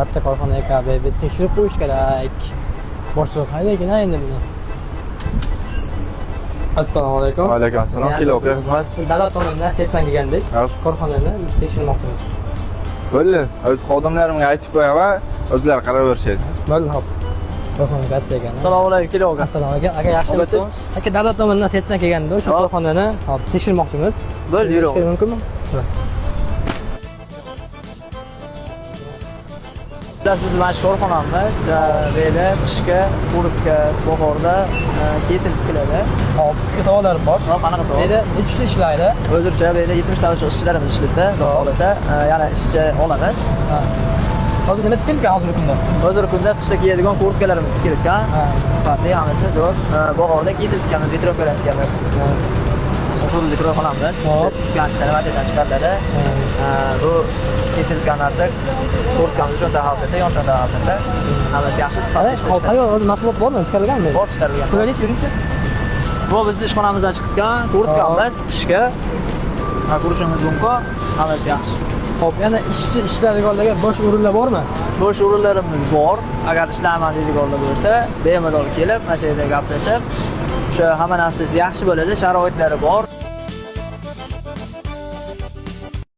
katta korxona ekan, bir tekshirib qo'yish kerak. Boshliq qayerdan endi buni? Assalomu alaykum. Va alaykum assalom. Kelib xizmat. Davlat tomonidan sesdan kelgandik. Korxonani tekshirmoqchimiz. Bo'ldi. O'z xodimlarimga aytib qo'yaman, o'zlari qarab berishadi. Bo'ldi, xo'p. Korxona katta ekan. Assalomu alaykum, kelib aka. Assalomu alaykum. Aka yaxshimisiz? Aka davlat tomonidan sesdan kelganda o'sha korxonani hop tekshirmoqchimiz. Bo'ldi, yurib. Mumkinmi? Biz mana shu korxonamiz beli qishki urug'ga bahorda ketil tikiladi. Hop, sizga savollarim bor. Hop, qanaqa savol? Beli necha kishi ishlaydi? Hozircha beli 70 ta ishchilarimiz ishlaydi. Xudo xolasa, yana ishchi olamiz. Hozir nima tikilgan hozirgi kunda? Hozirgi kunda qishda kiyadigan kurtkalarimiz tikilgan. Sifatli hammasi zo'r. Bahorda ketil tikamiz, vitrovkalar tikamiz. O'zimiz korxonamiz. Tikilgan materialdan chiqariladi. Bu kesilgan narsa kurtkamiz uchun daholasa, yondan daholasa. Hammasi yaxshi sifatli ishlaydi. Tayyor mahsulot bormi? Chiqarilganmi? Bor chiqarilgan. Qulaylik yuringchi. Bu bizning ishxonamizdan chiqqan kurtkamiz qishga ko'rishingiz mumkin. Hammasi yaxshi. Xo'p, yana ishlaydiganlarga bosh o'rinlar bormi? Bo'sh o'rinlarimiz bor. Agar ishlayman deydiganlar bo'lsa, bemalol kelib, mana shu yerda gaplashib, o'sha hamma narsasi yaxshi bo'ladi, sharoitlari bor.